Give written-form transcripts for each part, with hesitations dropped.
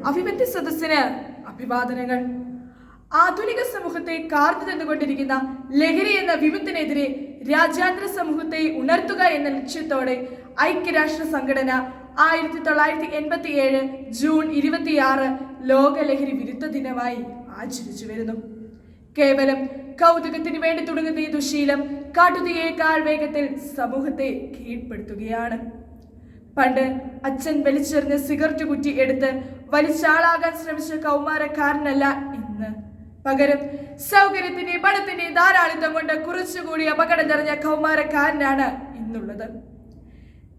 അഭിമന്യ സദസ്സിന് അഭിവാദനങ്ങൾ. ആധുനിക സമൂഹത്തെ കാർന്നു തന്നുകൊണ്ടിരിക്കുന്ന ലഹരി എന്ന വിപത്തിനെതിരെ രാജ്യാന്തര സമൂഹത്തെ ഉണർത്തുക എന്ന ലക്ഷ്യത്തോടെ ഐക്യരാഷ്ട്ര സംഘടന 1987 ജൂൺ 26 ലോക ലഹരി വിരുദ്ധ ദിനമായി ആചരിച്ചു വരുന്നു. കേവലം കൗതുകത്തിന് വേണ്ടി തുടങ്ങുന്ന ഈ ദുശീലം കാട്ടുതീയേക്കാൾ വേഗത്തിൽ സമൂഹത്തെ കീഴ്പ്പെടുത്തുകയാണ്. പണ്ട് അച്ഛൻ വലിച്ചെറിഞ്ഞ സിഗരറ്റ് കുറ്റി എടുത്ത് വലിച്ചാളാകാൻ ശ്രമിച്ച കൗമാരക്കാരനല്ല ഇന്ന്. പകരം സൗകര്യത്തിന്റെ പണത്തിന്റെ ധാരാളിത്തം കൊണ്ട് കുറച്ചുകൂടി അപകടം നിറഞ്ഞ കൗമാരക്കാരനാണ് ഇന്നുള്ളത്.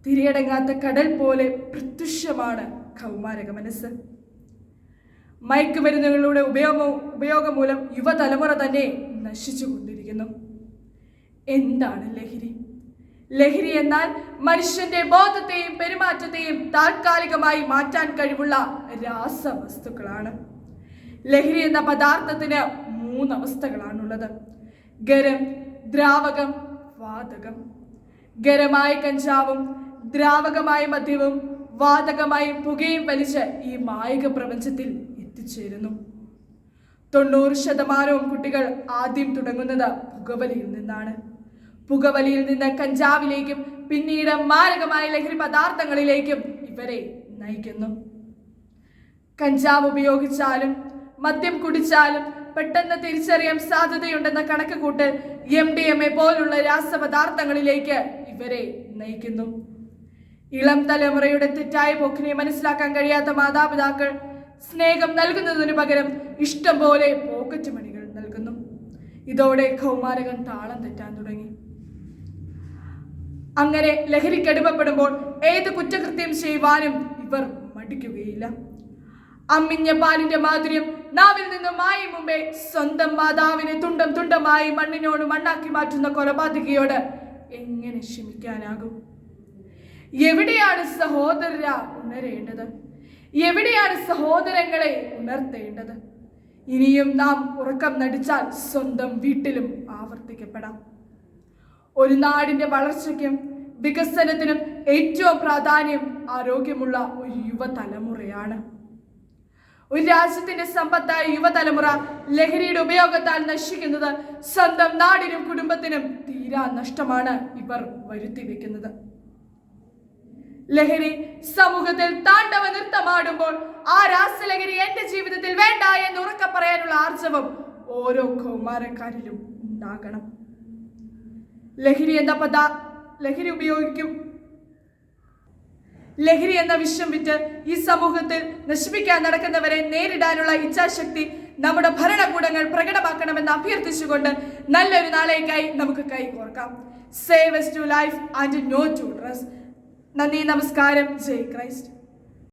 തിരയടങ്ങാത്ത കടൽ പോലെ പ്രത്യക്ഷമാണ് കൗമാരക മനസ്സ്. മയക്കുമരുന്നുകളുടെ ഉപയോഗം മൂലം യുവതലമുറ തന്നെ നശിച്ചുകൊണ്ടിരിക്കുന്നു. എന്താണ് ലഹരി? ലഹരി എന്നാൽ മനുഷ്യന്റെ ബോധത്തെയും പെരുമാറ്റത്തെയും താൽക്കാലികമായി മാറ്റാൻ കഴിവുള്ള രാസവസ്തുക്കളാണ്. ലഹരി എന്ന പദാർത്ഥത്തിന് 3 അവസ്ഥകളാണുള്ളത്: ഗരം, ദ്രാവകം, വാതകം. ഗരമായ കഞ്ചാവും ദ്രാവകമായ മദ്യവും വാതകമായി പുകയും വലിച്ച് ഈ മായിക പ്രപഞ്ചത്തിൽ എത്തിച്ചേരുന്നു. 90% കുട്ടികൾ ആദ്യം തുടങ്ങുന്നത് പുകവലിയിൽ നിന്നാണ്. പുകവലിയിൽ നിന്ന് കഞ്ചാവിലേക്കും പിന്നീട് മാരകമായ ലഹരി പദാർത്ഥങ്ങളിലേക്കും ഇവരെ നയിക്കുന്നു. കഞ്ചാവ് ഉപയോഗിച്ചാലും മദ്യം കുടിച്ചാലും പെട്ടെന്ന് തിരിച്ചറിയാൻ സാധ്യതയുണ്ടെന്ന കണക്ക് കൂട്ടൽ MDMA പോലുള്ള രാസപദാർത്ഥങ്ങളിലേക്ക് ഇവരെ നയിക്കുന്നു. ഇളം തലമുറയുടെ തെറ്റായ പോക്കിനെ മനസ്സിലാക്കാൻ കഴിയാത്ത മാതാപിതാക്കൾ സ്നേഹം നൽകുന്നതിനു പകരം ഇഷ്ടം പോലെ പോക്കറ്റ് മണികൾ നൽകുന്നു. ഇതോടെ കൗമാരകൻ താളം തെറ്റാൻ തുടങ്ങി. അങ്ങനെ ലഹരിക്കടിമപ്പെടുമ്പോൾ ഏത് കുറ്റകൃത്യം ചെയ്യുവാനും ഇവർ മടിക്കുകയില്ല. അമ്മിഞ്ഞ പാലിന്റെ മാധുര്യം നാവിൽ നിന്നും മായി മുമ്പേ സ്വന്തം മാതാവിനെ തുണ്ടം തുണ്ടമായി മണ്ണിനോട് മണ്ണാക്കി മാറ്റുന്ന കൊലപാതകിയോട് എങ്ങനെ ക്ഷമിക്കാനാകും? എവിടെയാണ് സഹോദര ഉണരേണ്ടത്? എവിടെയാണ് സഹോദരങ്ങളെ ഉണർത്തേണ്ടത്? ഇനിയും നാം ഉറക്കം നടിച്ചാൽ സ്വന്തം വീട്ടിലും ആവർത്തിക്കപ്പെടാം. ഒരു നാടിന്റെ വളർച്ചയ്ക്കും വികസനത്തിനും ഏറ്റവും പ്രാധാന്യം ആരോഗ്യമുള്ള ഒരു യുവതലമുറയാണ്. ഒരു രാജ്യത്തിന്റെ സമ്പത്തായ യുവതലമുറ ലഹരിയുടെ ഉപയോഗത്താൽ നശിക്കുന്നത് സ്വന്തം നാടിനും കുടുംബത്തിനും തീരാ നഷ്ടമാണ് ഇവർ വരുത്തി വെക്കുന്നത്. ലഹരി സമൂഹത്തിൽ താണ്ഡവ നൃത്തമാടുമ്പോൾ ആ രാസലഹരി എന്റെ ജീവിതത്തിൽ വേണ്ട എന്ന് ഉറക്കെ പറയാനുള്ള ആർജവം ഓരോ കൗമാരക്കാരിലും ഉണ്ടാകണം. ലഹരി എന്ന വിഷം വിറ്റ് ഈ സമൂഹത്തിൽ നശിപ്പിക്കാൻ നടക്കുന്നവരെ നേരിടാനുള്ള ഇച്ഛാശക്തി നമ്മുടെ ഭരണകൂടങ്ങൾ പ്രകടമാക്കണമെന്ന് അഭ്യർത്ഥിച്ചുകൊണ്ട് നല്ലൊരു നാളേക്കായി നമുക്ക് കൈകോർക്കാം. Save us to life and no to dress. നന്ദി, നമസ്കാരം. ജയ് ക്രൈസ്റ്റ്.